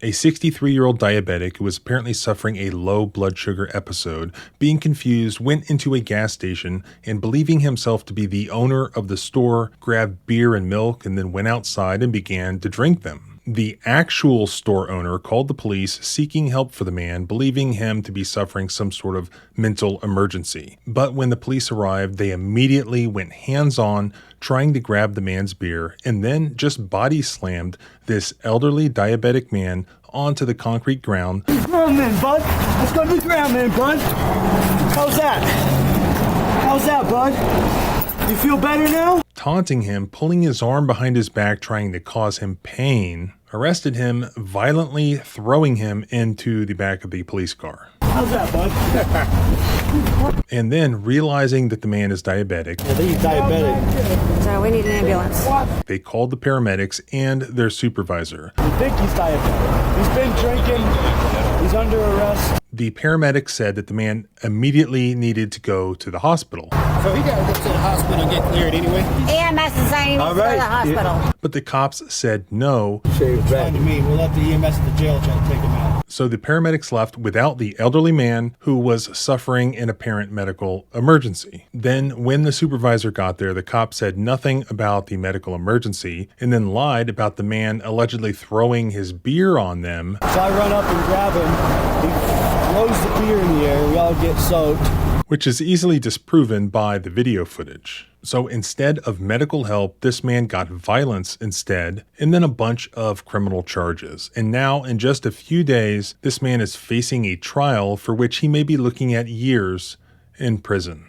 A 63-year-old diabetic who was apparently suffering a low blood sugar episode, being confused, went into a gas station and, believing himself to be the owner of the store, grabbed beer and milk and then went outside and began to drink them. The actual store owner called the police seeking help for the man, believing him to be suffering some sort of mental emergency. But when the police arrived, they immediately went hands-on, trying to grab the man's beer, and then just body slammed this elderly diabetic man onto the concrete ground. Ground man, bud. Let's go to the ground man, bud. How's that? How's that, bud? You feel better now? Taunting him, pulling his arm behind his back, trying to cause him pain, arrested him, violently throwing him into the back of the police car. How's that, bud? And then, realizing that the man is diabetic, I think he's diabetic. So we need an ambulance. they called the paramedics and their supervisor. We think he's diabetic. He's been drinking. He's under arrest. The paramedics said that the man immediately needed to go to the hospital. So he got to go to the hospital and get cleared anyway? EMS is saying he needs to go to the hospital. But the cops said no. It's fine to me. We'll let the EMS at the jail try to take him out. So the paramedics left without the elderly man who was suffering an apparent medical emergency. Then when the supervisor got there, the cop said nothing about the medical emergency and then lied about the man allegedly throwing his beer on them. So I run up and grab him. He blows the beer in the air. We all get soaked. Which is easily disproven by the video footage. So instead of medical help, this man got violence instead, and then a bunch of criminal charges. And now, in just a few days, this man is facing a trial for which he may be looking at years in prison.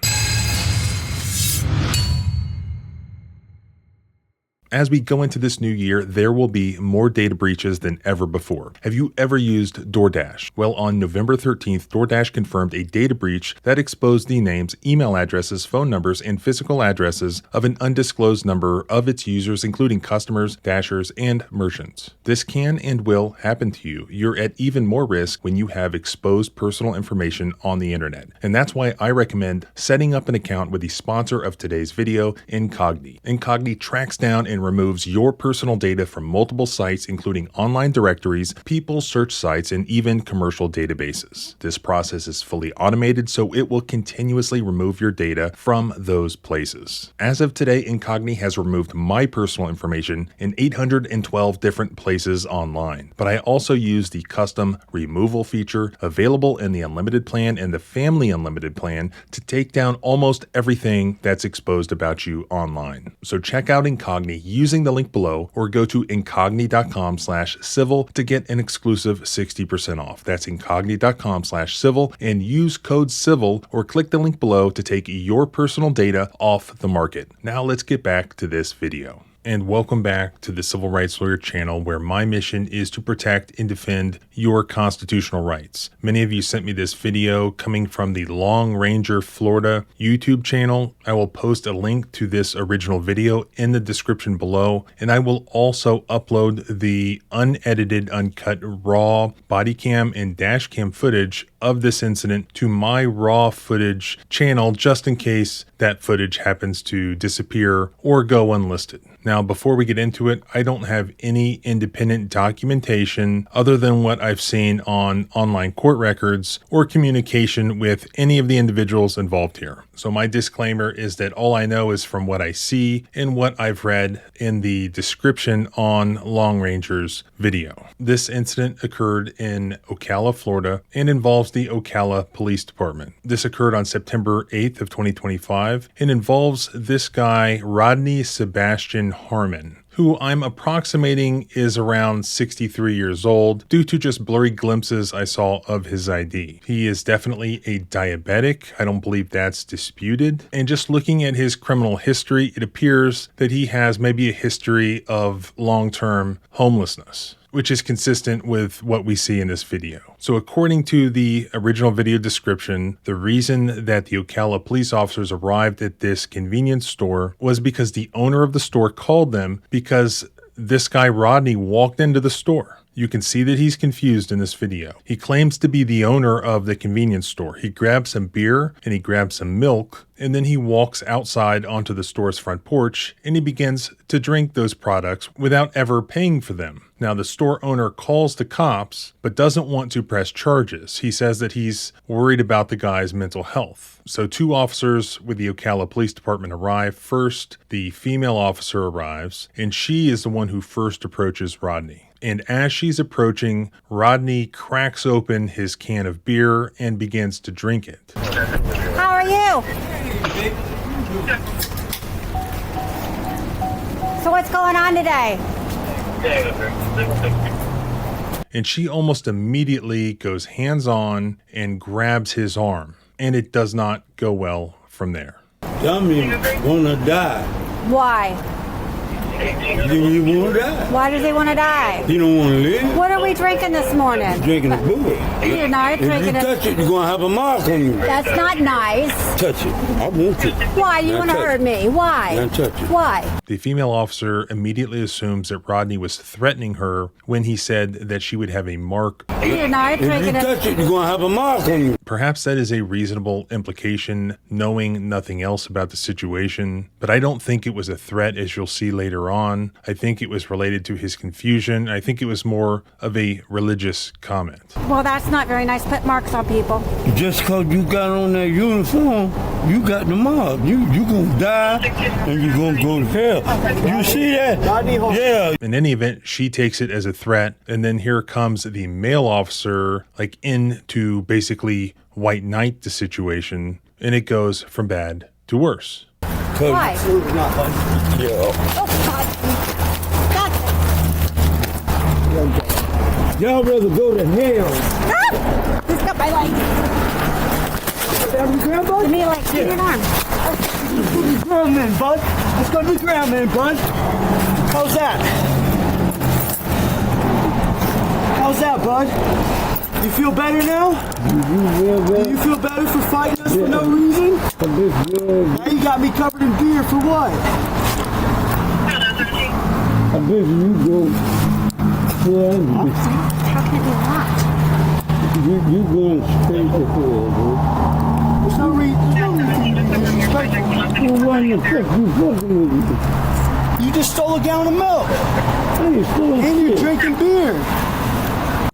As we go into this new year, there will be more data breaches than ever before. Have you ever used DoorDash? Well, on November 13th, DoorDash confirmed a data breach that exposed the names, email addresses, phone numbers, and physical addresses of an undisclosed number of its users, including customers, dashers, and merchants. This can and will happen to you. You're at even more risk when you have exposed personal information on the internet. And that's why I recommend setting up an account with the sponsor of today's video, Incogni. Incogni tracks down and removes your personal data from multiple sites, including online directories, people search sites, and even commercial databases. This process is fully automated, so it will continuously remove your data from those places. As of today, Incogni has removed my personal information in 812 different places online. But I also use the custom removal feature available in the Unlimited plan and the Family Unlimited plan to take down almost everything that's exposed about you online. So check out Incogni using the link below, or go to incogni.com/civil to get an exclusive 60% off. That's incogni.com/civil and use code CIVIL, or click the link below to take your personal data off the market. Now let's get back to this video. And welcome back to the Civil Rights Lawyer channel, where my mission is to protect and defend your constitutional rights. Many of you sent me this video coming from the Long Ranger, Florida YouTube channel. I will post a link to this original video in the description below, and I will also upload the unedited, uncut, raw body cam and dash cam footage of this incident to my raw footage channel, just in case that footage happens to disappear or go unlisted. Now, before we get into it, I don't have any independent documentation other than what I've seen on online court records or communication with any of the individuals involved here. So my disclaimer is that all I know is from what I see and what I've read in the description on Long Ranger's video. This incident occurred in Ocala, Florida, and involves the Ocala Police Department. This occurred on September 8th of 2025 and involves this guy, Rodney Sebastian Harmon, who I'm approximating is around 63 years old due to just blurry glimpses I saw of his ID. He is definitely a diabetic. I don't believe that's disputed. And just looking at his criminal history, it appears that he has maybe a history of long-term homelessness, which is consistent with what we see in this video. So according to the original video description, the reason that the Ocala police officers arrived at this convenience store was because the owner of the store called them because this guy Rodney walked into the store. You can see that he's confused in this video. He claims to be the owner of the convenience store. He grabs some beer and he grabs some milk, and then he walks outside onto the store's front porch and he begins to drink those products without ever paying for them. Now, the store owner calls the cops, but doesn't want to press charges. He says that he's worried about the guy's mental health. So 2 officers with the Ocala Police Department arrive. First, the female officer arrives, and she is the one who first approaches Rodney. And as she's approaching, Rodney cracks open his can of beer and begins to drink it. How are you? So what's going on today? And she almost immediately goes hands-on and grabs his arm. And it does not go well from there. Tell me you wanna die. Why? You wanna die. Why does he want to die? You don't wanna live. What are we drinking this morning? Drinking a booze. You're not If you drinking it. touch it, you're gonna have a mark on you. That's not nice. Touch it. I want it. Why? You Now want to touch hurt it. me? Why? Now touch it. Why? The female officer immediately assumes that Rodney was threatening her when he said that she would have a mark. You're not If you drinking it. touch it, you're gonna have a mark on you. Perhaps that is a reasonable implication, knowing nothing else about the situation, but I don't think it was a threat, as you'll see later on. I think it was related to his confusion. I think it was more of a religious comment. Well, that's not very nice. Put marks on people. Just cause you got on that uniform, you got the mark. You gonna die and you gonna go to hell. You see that? Yeah. In any event, she takes it as a threat, and then here comes the male officer, like into basically white knight the situation, and it goes from bad to worse. Why? Yeah. Oh, God. Y'all rather go to hell. Ah! He's got my leg. Give me a leg. Give me an arm. Ground man, bud. Let's go to the ground man, bud. How's that? How's that, bud? You feel better now? Do you feel better for fighting us for no reason? Now you got me covered in beer for what? I bet you go. How can it be not? You going straight to hell, bro. There's no reason to be disrespectful. You run the fuck, you fucking with me. You just stole a gallon of milk. Hey, And you're drinking beer.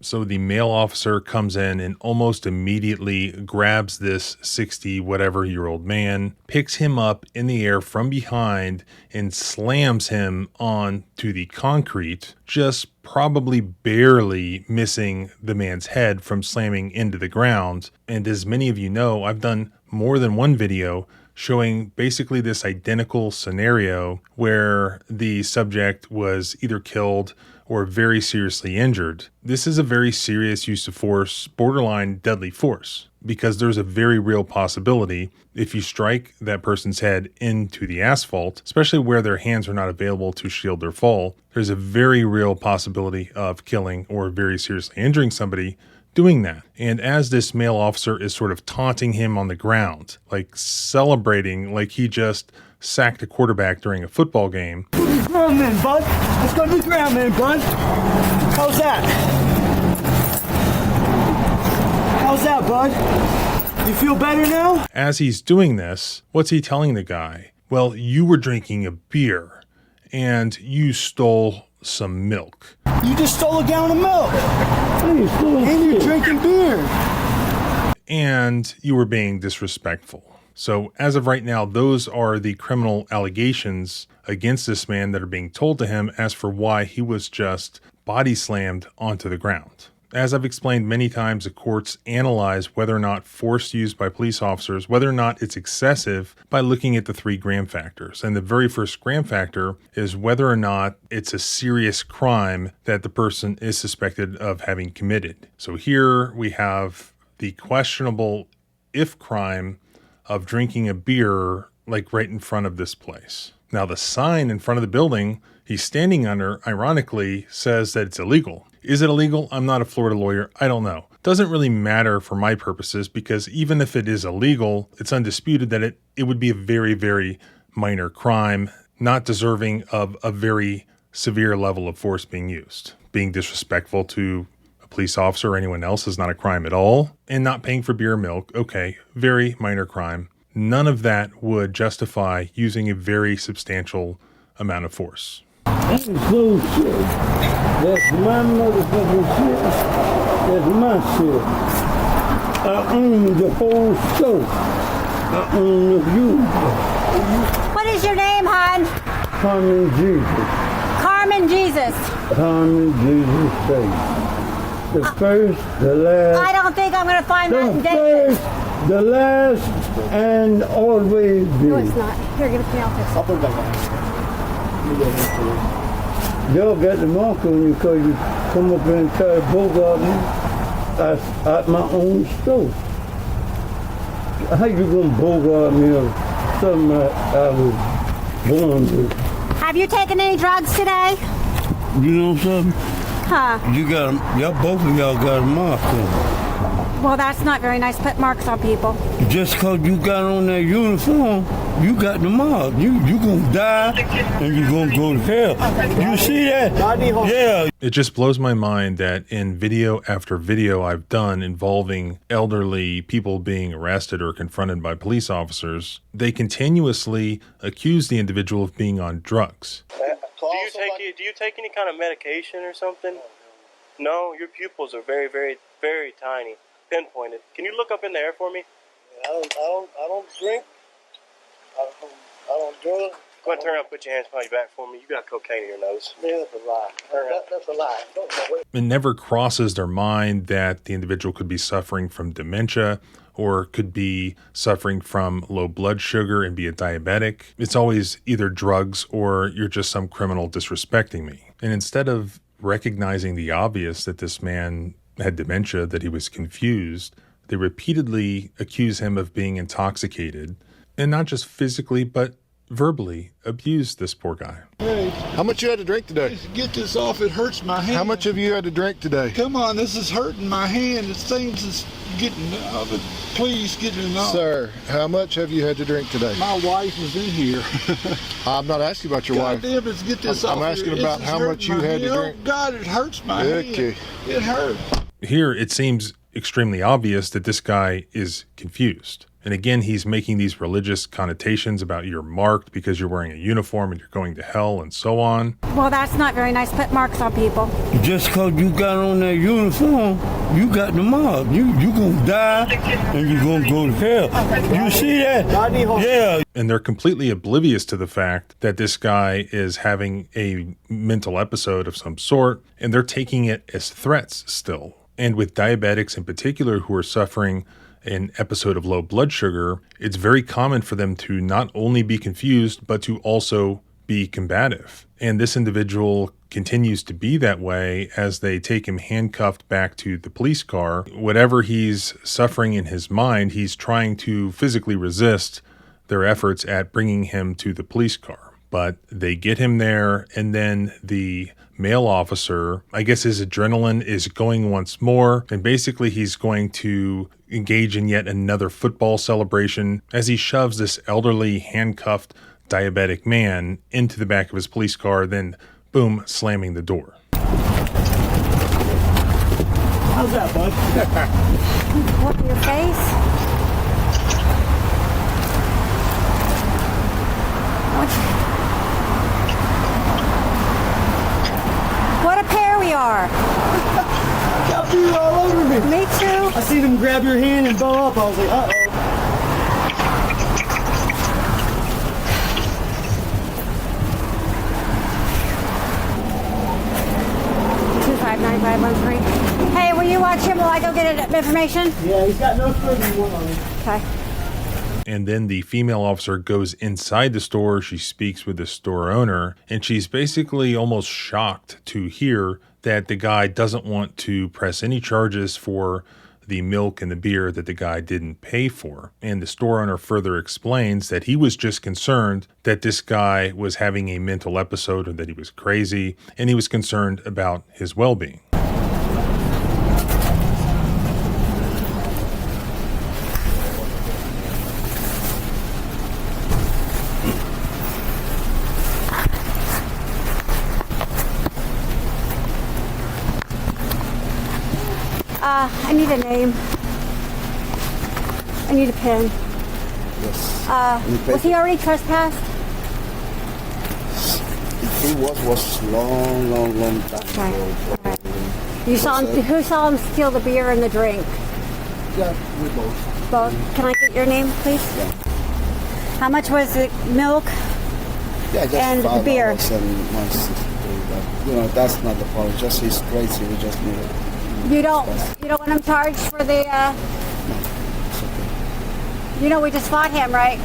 So the male officer comes in and almost immediately grabs this 60-whatever-year-old man, picks him up in the air from behind, and slams him onto the concrete, just probably barely missing the man's head from slamming into the ground. And as many of you know, I've done more than one video showing basically this identical scenario where the subject was either killed or very seriously injured. This is a very serious use of force, borderline deadly force, because there's a very real possibility if you strike that person's head into the asphalt, especially where their hands are not available to shield their fall, there's a very real possibility of killing or very seriously injuring somebody doing that. And as this male officer is sort of taunting him on the ground, like celebrating like he just sacked a quarterback during a football game. Ground man, bud. Let's go to the ground man, bud. How's that? How's that, bud? You feel better now? As he's doing this, what's he telling the guy? Well, you were drinking a beer and you stole some milk. You just stole a gallon of milk. And you're drinking beer. And you were being disrespectful. So as of right now, those are the criminal allegations against this man that are being told to him as for why he was just body slammed onto the ground. As I've explained many times, the courts analyze whether or not force used by police officers, whether or not it's excessive, by looking at the 3 gram factors. And the very first gram factor is whether or not it's a serious crime that the person is suspected of having committed. So here we have the questionable if crime of drinking a beer like right in front of this place. Now the sign in front of the building he's standing under, ironically, says that it's illegal. Is it illegal? I'm not a Florida lawyer. I don't know. Doesn't really matter for my purposes, because even if it is illegal, it's undisputed that it would be a very, very minor crime, not deserving of a very severe level of force being used. being disrespectful to a police officer or anyone else is not a crime at all. And not paying for beer or milk, okay, very minor crime. None of that would justify using a very substantial amount of force. That's no shit. That's my motherfucking shit. That's my shit. I own the whole store. I own the view. What is your name, hon? Carmen Jesus. Carmen Jesus. Carmen Jesus face. The first, the last. I don't think I'm going to find that The in David. first, the last, and always be. No, it's not. Here, give it to me. I'll fix it. I'll put it back on. Y'all got the mark on you because you come up and try to bogart me at my own store. How you gonna bogart me or something I was born with? Have you taken any drugs today? You know something? Huh. Y'all both of y'all got a mark on you. Well, that's not very nice. Put marks on people. Just because you got on that uniform, you got the mark. You gonna die and you gonna go to hell. You see that? Yeah. It just blows my mind that in video after video I've done involving elderly people being arrested or confronted by police officers, they continuously accuse the individual of being on drugs. Do you take any kind of medication or something? No, your pupils are very, very, very tiny, pinpointed. Can you look up in the air for me? I don't drink. I don't drug. Go ahead and turn around, put your hands behind your back for me. You got cocaine in your nose. Yeah, that's a lie. That's a lie. It never crosses their mind that the individual could be suffering from dementia or could be suffering from low blood sugar and be a diabetic. It's always either drugs or you're just some criminal disrespecting me. And instead of recognizing the obvious that this man had dementia, that he was confused, they repeatedly accuse him of being intoxicated and not just physically, but verbally abused this poor guy. How much you had to drink today? Get this off, it hurts my hand. How much have you had to drink today? Come on, this is hurting my hand. It seems it's getting off it. Please get it off. Sir, how much have you had to drink today? My wife is in here. I'm not asking about your wife. Damn, let's get this off. I'm asking about how much you had to drink. Oh, God, it hurts my hand. It hurts. Here, it seems extremely obvious that this guy is confused. And again, he's making these religious connotations about you're marked because you're wearing a uniform and you're going to hell and so on. Well, that's not very nice. Put marks on people. Just because you got on that uniform, you got the mark. You gonna die and you gonna go to hell. You see that? Yeah. And they're completely oblivious to the fact that this guy is having a mental episode of some sort, and they're taking it as threats still. And with diabetics in particular who are suffering an episode of low blood sugar, it's very common for them to not only be confused, but to also be combative. And this individual continues to be that way as they take him handcuffed back to the police car. Whatever he's suffering in his mind, he's trying to physically resist their efforts at bringing him to the police car. But they get him there, and then the male officer, I guess his adrenaline is going once more, and basically he's going to engage in yet another football celebration as he shoves this elderly, handcuffed, diabetic man into the back of his police car, then boom, slamming the door. How's that, bud? What in your face? What a pair we are. Got beer all over me. Me too. I seen him grab your hand and bow up. I was like, uh-oh. 259513. Hey, will you watch him while I go get information? Yeah, he's got no further one on him. Okay. And then the female officer goes inside the store. She speaks with the store owner, and she's basically almost shocked to hear that the guy doesn't want to press any charges for the milk and the beer that the guy didn't pay for. And the store owner further explains that he was just concerned that this guy was having a mental episode or that he was crazy, and he was concerned about his well-being. I need a name. I need a pen. Yes. Was he already trespassed? If he was long time ago. Right. You saw him. Who saw him steal the beer and the drink? Yeah, we both. Both. Can I get your name, please? Yeah. How much was the milk? Yeah, just And $5 beer. and $1.63. That's not the problem. Just he's crazy. We just need it. You don't want him charged for the. It's okay. We just fought him, right?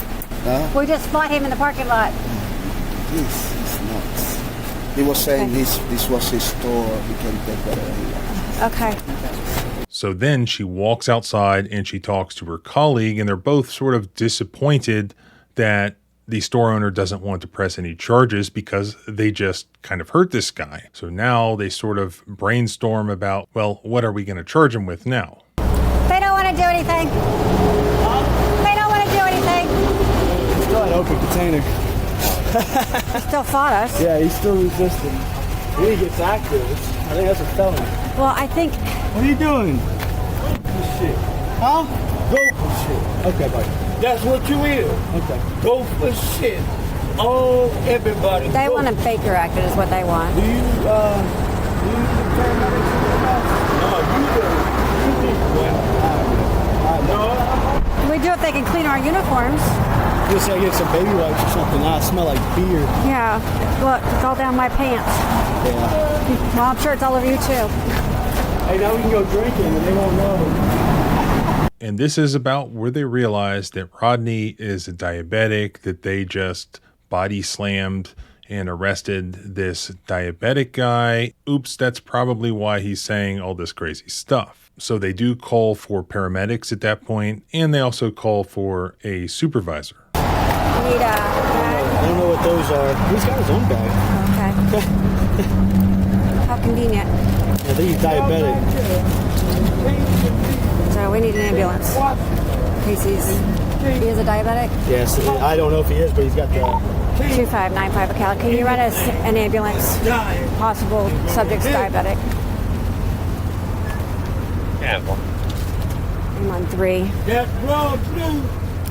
Huh? We just fought him in the parking lot. He's nuts. He was saying this was his store. He can take whatever he wants. Okay. So then she walks outside and she talks to her colleague, and they're both sort of disappointed that the store owner doesn't want to press any charges because they just kind of hurt this guy. So now they sort of brainstorm about, well, what are we going to charge him with now? They don't want to do anything. They don't want to do anything. He's still an open container. He still fought us. Yeah, he's still resisting. He gets active. I think that's a felony. Well, I think. What are you doing? Shit. Huh? Go for shit. Okay, buddy. That's what you is. Okay. Go for shit. Oh, everybody. They go. want him Baker acted is what they want. Do you use the paramedics in your house? No, you do. You do. No. We do if they can clean our uniforms. Just say I get some baby wipes or something. I smell like beer. Yeah. Look, it's all down my pants. Yeah. Well, I'm sure it's all over you too. Hey, now we can go drinking and they won't know. And this is about where they realize that Rodney is a diabetic, that they just body slammed and arrested this diabetic guy. Oops, that's probably why he's saying all this crazy stuff. So they do call for paramedics at that point, and they also call for a supervisor. You need a bag? I don't know what those are. He's got his own bag. Okay. How convenient. I think he's diabetic. So we need an ambulance. In case he is a diabetic. Yes, I don't know if he is, but he's got the 2595 account. Can you run us an ambulance? Possible subject's diabetic. I'm on 3. That road blue,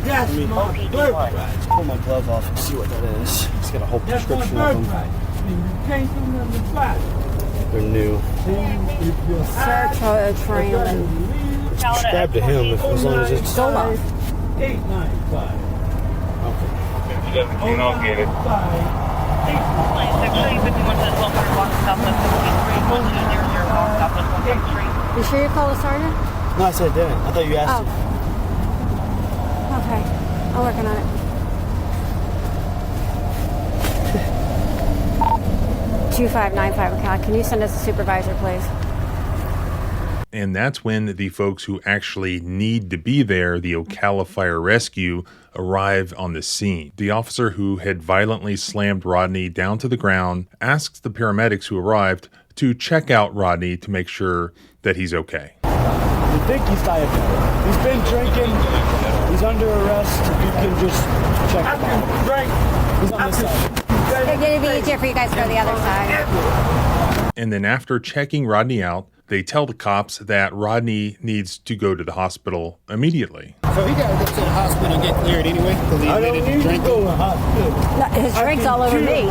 that's my birthright. Pull my glove off and see what that is. He's got a whole prescription of them. You can't do nothing about it. They're new. Search a trail. Subscribe to him as long as it's Sola. $8.95. Okay. You don't get it. You sure you called the sergeant? No, I said I didn't. I thought you asked him. Okay. I'm working on it. 2595 account. Can you send us a supervisor, please? And that's when the folks who actually need to be there, the Ocala Fire Rescue, arrive on the scene. The officer who had violently slammed Rodney down to the ground asks the paramedics who arrived to check out Rodney to make sure that he's okay. You think he's diabetic. He's been drinking. He's under arrest. You can just check him out. He's on this side. It'd be easier for you guys to go to the other side. And then after checking Rodney out, they tell the cops that Rodney needs to go to the hospital immediately. So he got to go to the hospital and get cleared anyway because he admitted to drinking. Go to the hospital. No, his drink's all over me.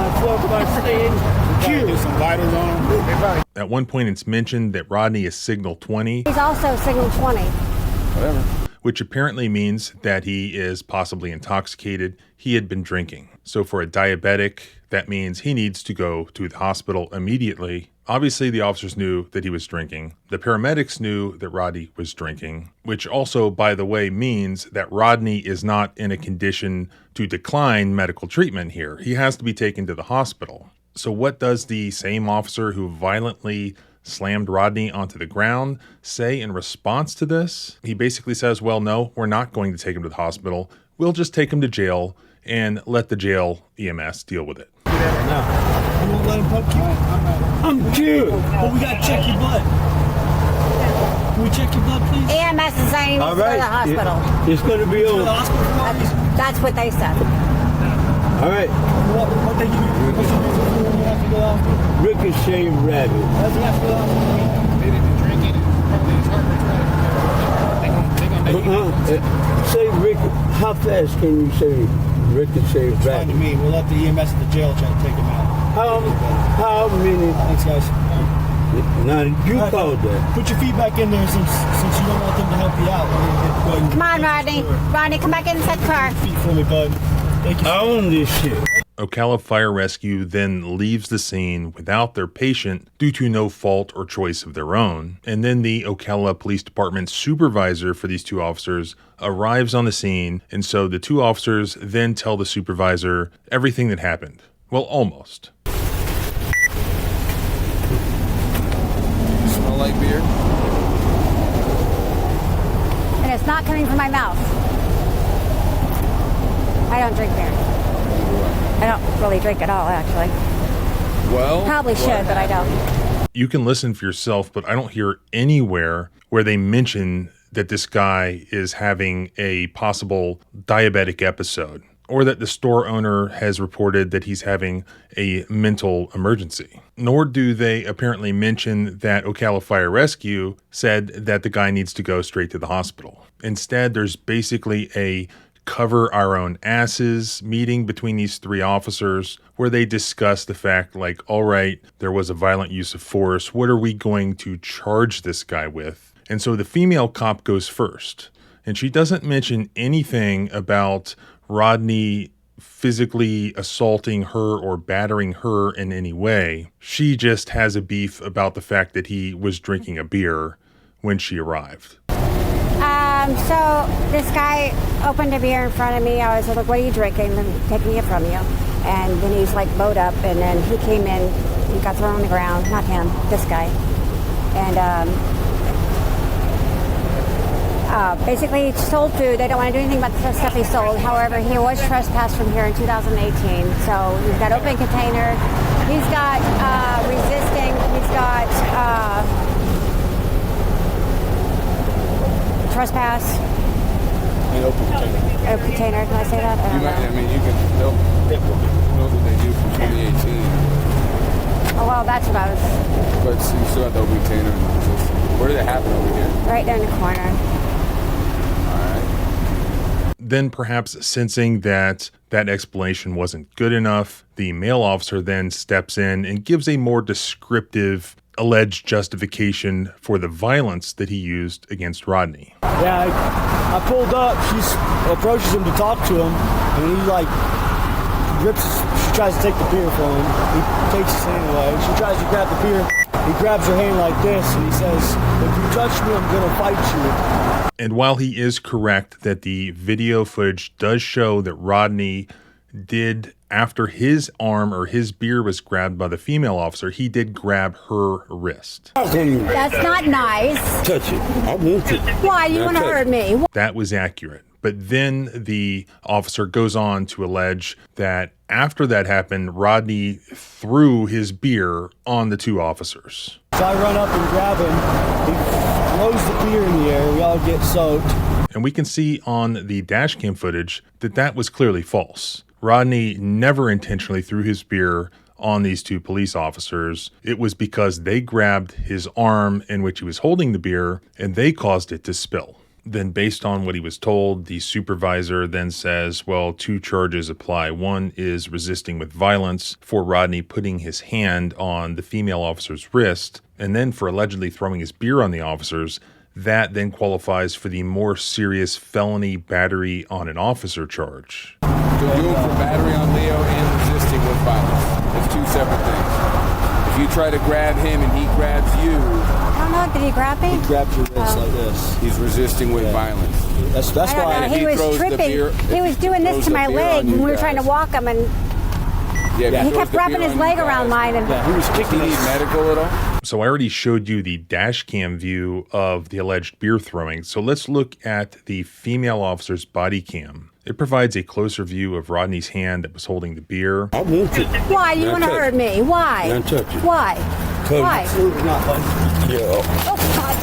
Do some vitals on him. At one point, it's mentioned that Rodney is signal 20, He's also signal 20. Whatever. which apparently means that he is possibly intoxicated. He had been drinking. So for a diabetic, that means he needs to go to the hospital immediately. Obviously, the officers knew that he was drinking. The paramedics knew that Rodney was drinking, which also, by the way, means that Rodney is not in a condition to decline medical treatment here. He has to be taken to the hospital. So what does the same officer who violently slammed Rodney onto the ground say in response to this? He basically says, well, no, we're not going to take him to the hospital. We'll just take him to jail and let the jail EMS deal with it. No. I'm not letting poke you. I'm cute. But we gotta check your blood. Can we check your blood, please? EMS is saying he needs to go to the hospital. It's gonna be over. That's what they said. All right. What they give you? What's the reason you have to go out? Ricochet rabbit. Why does he have to go out? Admitted to drinking and probably his heart rate Say, Rick, how fast can you say Rick can say It's back? fine to me. We'll let the EMS at the jail try to take him out. How many? Thanks, guys. Now, you called that. Put your feet back in there since you don't want them to help you out. Come on, Rodney. Rodney, come back inside the car. Feet for me, bud. Thank you. I own this shit. Ocala Fire Rescue then leaves the scene without their patient due to no fault or choice of their own. And then the Ocala Police Department supervisor for these two officers arrives on the scene. And so the two officers then tell the supervisor everything that happened. Well, almost. Smell like beer? And it's not coming from my mouth. I don't drink beer. I don't really drink at all, actually. Well, Probably should, but I don't. You can listen for yourself, but I don't hear anywhere where they mention that this guy is having a possible diabetic episode or that the store owner has reported that he's having a mental emergency. Nor do they apparently mention that Ocala Fire Rescue said that the guy needs to go straight to the hospital. Instead, there's basically a cover our own asses meeting between these three officers where they discuss the fact like, all right, there was a violent use of force. What are we going to charge this guy with? And so the female cop goes first, and she doesn't mention anything about Rodney physically assaulting her or battering her in any way. She just has a beef about the fact that he was drinking a beer when she arrived. So this guy opened a beer in front of me. I was like, what are you drinking? I'm taking it from you. And then he's like bowed up, and then he came in, he got thrown on the ground. Not him, this guy. And basically he sold food. They don't want to do anything about the stuff he sold. However, he was trespassed from here in 2018. So he's got open container. He's got resisting. He's got trespass. open container. Open container, can I say that? You can, they'll know what they do from 2018. Oh, well, that's what I was... But you still got the open container. Where did it happen over here? Right there in the corner. Then perhaps sensing that that explanation wasn't good enough, the male officer then steps in and gives a more descriptive alleged justification for the violence that he used against Rodney. Yeah, I pulled up. She approaches him to talk to him, and he she tries to take the beer from him. He takes his hand away. She tries to grab the beer. He grabs her hand like this, and he says, "If you touch me, I'm gonna fight you." And while he is correct that the video footage does show that Rodney did, after his arm or his beer was grabbed by the female officer, he did grab her wrist. That's not nice. Touch it. I want it. Why? You want to hurt me? That was accurate. But then the officer goes on to allege that after that happened, Rodney threw his beer on the two officers. So I run up and grab him. He throws the beer in the air. We all get soaked. And we can see on the dash cam footage that that was clearly false. Rodney never intentionally threw his beer on these two police officers. It was because they grabbed his arm in which he was holding the beer and they caused it to spill. Then based on what he was told, the supervisor then says, well, two charges apply. One is resisting with violence for Rodney putting his hand on the female officer's wrist, and then for allegedly throwing his beer on the officers. That then qualifies for the more serious felony battery on an officer charge. So do it for battery on Leo and resisting with violence. It's two separate things. If you try to grab him and he grabs you... I don't know, did he grab me? He grabs your wrist like this. He's resisting with violence. That's I why don't know, he was tripping. He was doing this to my leg when we were trying to walk him, and he kept wrapping his leg around mine. And he was kicking. Do you need medical at all? So I already showed you the dash cam view of the alleged beer throwing. So let's look at the female officer's body cam. It provides a closer view of Rodney's hand that was holding the beer. I want it. why? You want to hurt me? Why? Don't touch it. Why? Why? Yeah. Oh, God.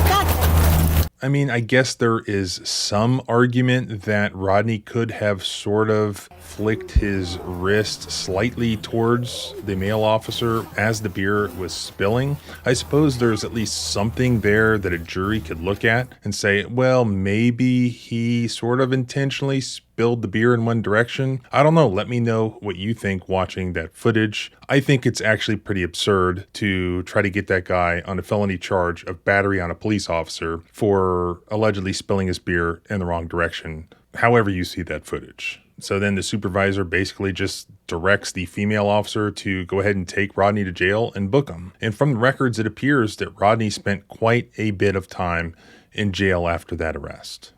God. I mean, I guess there is some argument that Rodney could have sort of flicked his wrist slightly towards the male officer as the beer was spilling. I suppose there's at least something there that a jury could look at and say, well, maybe he sort of intentionally spilled the beer in one direction. I don't know. Let me know what you think watching that footage. I think it's actually pretty absurd to try to get that guy on a felony charge of battery on a police officer for allegedly spilling his beer in the wrong direction, however you see that footage. So then the supervisor basically just directs the female officer to go ahead and take Rodney to jail and book him. And from the records, it appears that Rodney spent quite a bit of time in jail after that arrest.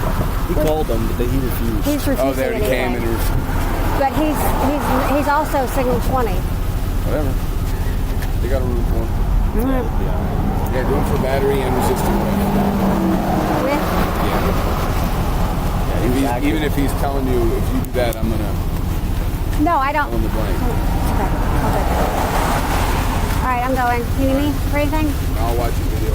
He called them, but he refused. He's refusing. Oh, there he came and But he's also signal 20. whatever. They got a room for him. Mm-hmm. Yeah, room for battery and resisting arrest. With? Yeah. Even if he's telling you, if you do that, I'm gonna. No, I don't. On the blame. Okay. All right, I'm going. You need me for anything? I'll watch your video.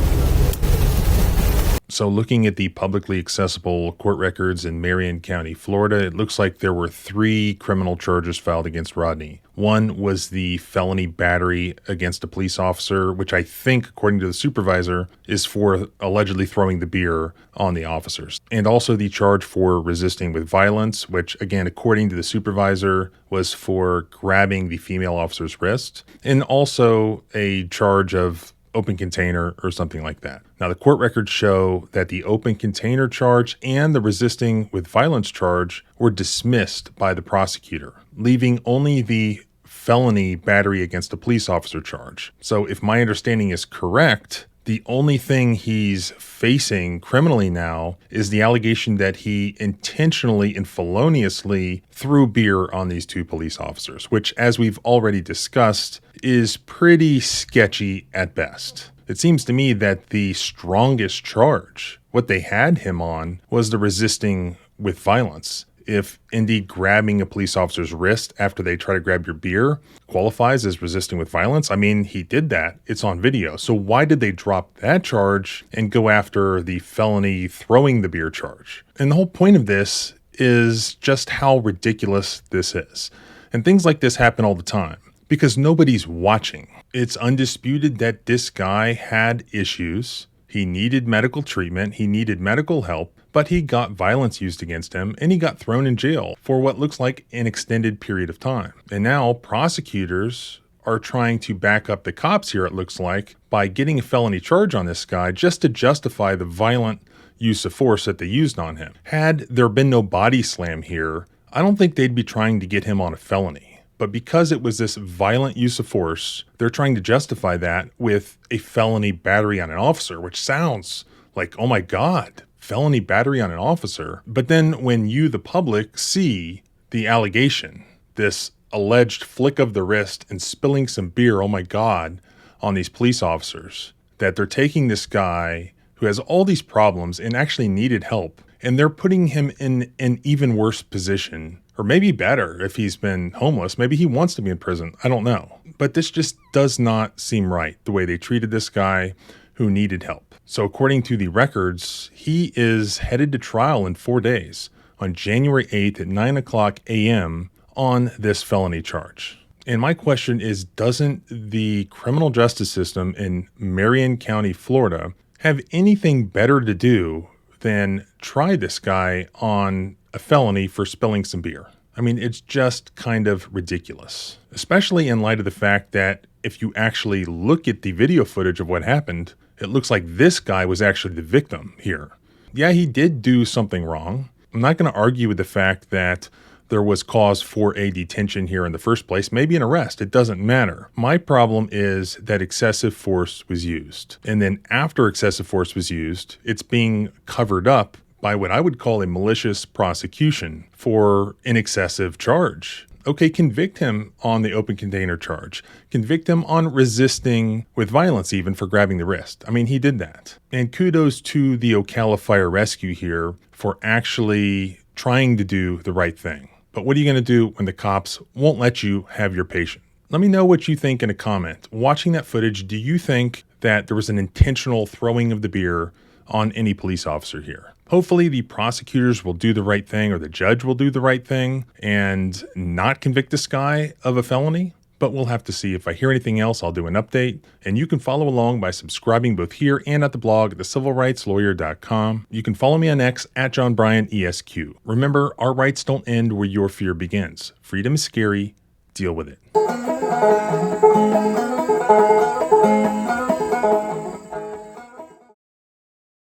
So looking at the publicly accessible court records in Marion County, Florida, it looks like there were 3 criminal charges filed against Rodney. One was the felony battery against a police officer, which I think, according to the supervisor, is for allegedly throwing the beer on the officers. And also the charge for resisting with violence, which, again, according to the supervisor, was for grabbing the female officer's wrist. And also a charge of open container or something like that. Now, the court records show that the open container charge and the resisting with violence charge were dismissed by the prosecutor, leaving only the felony battery against a police officer charge. So if my understanding is correct, the only thing he's facing criminally now is the allegation that he intentionally and feloniously threw beer on these 2 police officers, which, as we've already discussed, is pretty sketchy at best. It seems to me that the strongest charge, what they had him on, was the resisting with violence. If indeed grabbing a police officer's wrist after they try to grab your beer qualifies as resisting with violence, I mean, he did that. It's on video. So why did they drop that charge and go after the felony throwing the beer charge? And the whole point of this is just how ridiculous this is. And things like this happen all the time because nobody's watching. It's undisputed that this guy had issues. He needed medical treatment. He needed medical help. But he got violence used against him and he got thrown in jail for what looks like an extended period of time. And now prosecutors are trying to back up the cops here, it looks like, by getting a felony charge on this guy just to justify the violent use of force that they used on him. Had there been no body slam here, I don't think they'd be trying to get him on a felony. But because it was this violent use of force, they're trying to justify that with a felony battery on an officer, which sounds like, oh my God, felony battery on an officer. But then when you, the public, see the allegation, this alleged flick of the wrist and spilling some beer, oh my God, on these police officers, that they're taking this guy who has all these problems and actually needed help, and they're putting him in an even worse position, or maybe better if he's been homeless. Maybe he wants to be in prison. I don't know. But this just does not seem right, the way they treated this guy who needed help. So according to the records, he is headed to trial in 4 days on January 8th at 9:00 a.m. on this felony charge. And my question is, doesn't the criminal justice system in Marion County, Florida, have anything better to do than try this guy on a felony for spilling some beer? I mean, it's just kind of ridiculous, especially in light of the fact that if you actually look at the video footage of what happened, it looks like this guy was actually the victim here. Yeah, he did do something wrong. I'm not going to argue with the fact that there was cause for a detention here in the first place, maybe an arrest, it doesn't matter. My problem is that excessive force was used. And then after excessive force was used, it's being covered up by what I would call a malicious prosecution for an excessive charge. Okay, convict him on the open container charge. Convict him on resisting with violence even for grabbing the wrist. I mean, he did that. And kudos to the Ocala Fire Rescue here for actually trying to do the right thing. But what are you going to do when the cops won't let you have your patient? Let me know what you think in a comment. Watching that footage, do you think that there was an intentional throwing of the beer on any police officer here. Hopefully the prosecutors will do the right thing, or the judge will do the right thing and not convict this guy of a felony. But we'll have to see. If I hear anything else, I'll do an update. And you can follow along by subscribing both here and at the blog at thecivilrightslawyer.com. You can follow me on X at JohnBryanESQ. Remember, our rights don't end where your fear begins. Freedom is scary. Deal with it.